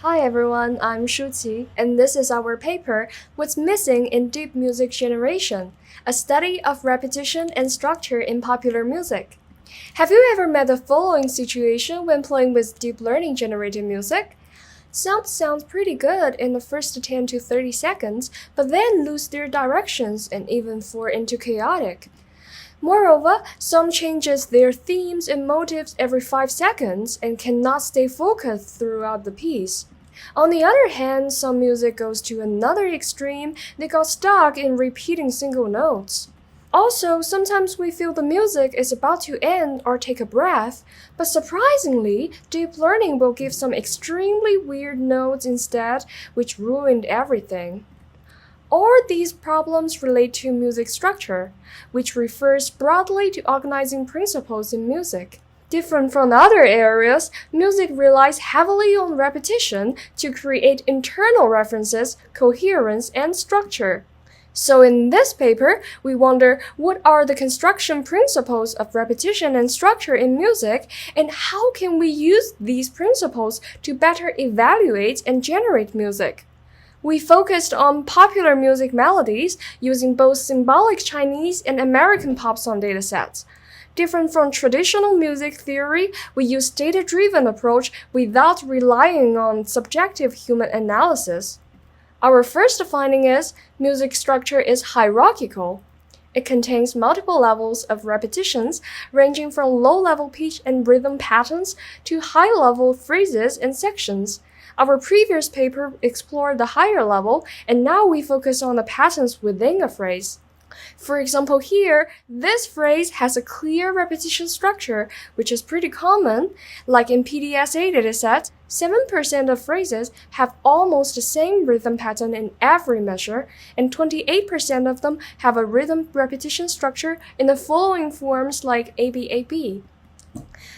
Hi everyone, I'm Shuqi, and this is our paper, What's Missing in Deep Music Generation, a study of repetition and structure in popular music. Have you ever met the following situation when playing with deep learning generated music? Sounds pretty good in the first 10 to 30 seconds, but then lose their directions and even fall into chaotic. Moreover, some changes their themes and motives every 5 seconds and cannot stay focused throughout the piece. On the other hand, some music goes to another extreme, they got stuck in repeating single notes. Also, sometimes we feel the music is about to end or take a breath, but surprisingly, deep learning will give some extremely weird notes instead, which ruined everything. All these problems relate to music structure, which refers broadly to organizing principles in music. Different from other areas, music relies heavily on repetition to create internal references, coherence, and structure. So in this paper, we wonder what are the construction principles of repetition and structure in music, and how can we use these principles to better evaluate and generate music. We focused on popular music melodies using both symbolic Chinese and American pop song datasets. Different from traditional music theory, we use data-driven approach without relying on subjective human analysis. Our first finding is music structure is hierarchical. It contains multiple levels of repetitions ranging from low-level pitch and rhythm patterns to high-level phrases and sections. Our previous paper explored the higher level, and now we focus on the patterns within a phrase. For example, here, this phrase has a clear repetition structure, which is pretty common. Like in PDSA dataset, 7% of phrases have almost the same rhythm pattern in every measure, and 28% of them have a rhythm repetition structure in the following forms like ABAB.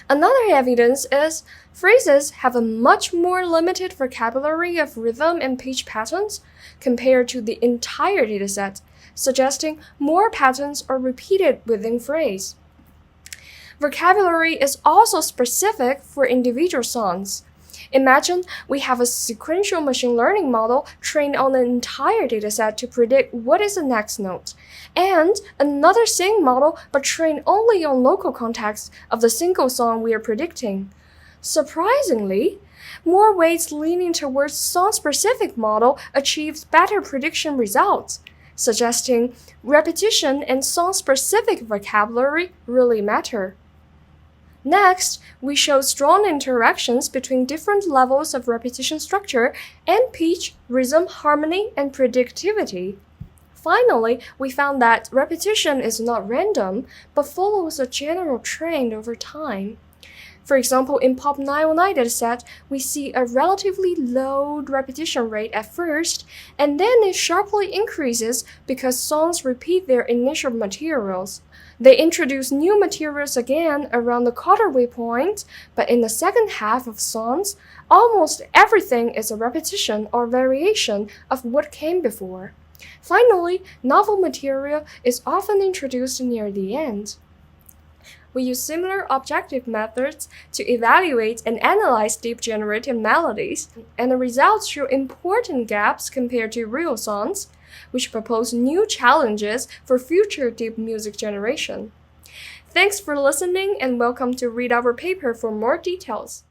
Another evidence is phrases have a much more limited vocabulary of rhythm and pitch patterns compared to the entire dataset, suggesting more patterns are repeated within phrase. Vocabulary is also specific for individual songs. Imagine we have a sequential machine learning model trained on an entire dataset to predict what is the next note, and another same model but trained only on local context of the single song we are predicting. Surprisingly, more weights leaning towards song-specific model achieves better prediction results, suggesting repetition and song-specific vocabulary really matter. Next, we show strong interactions between different levels of repetition structure and pitch, rhythm, harmony, and predictivity. Finally, we found that repetition is not random, but follows a general trend over time. For example, in Pop 909 dataset, we see a relatively low repetition rate at first, and then it sharply increases because songs repeat their initial materials. They introduce new materials again around the quarter-way point, but in the second half of songs, almost everything is a repetition or variation of what came before. Finally, novel material is often introduced near the end. We use similar objective methods to evaluate and analyze deep generated melodies, and the results show important gaps compared to real songs, which propose new challenges for future deep music generation. Thanks for listening, and welcome to read our paper for more details.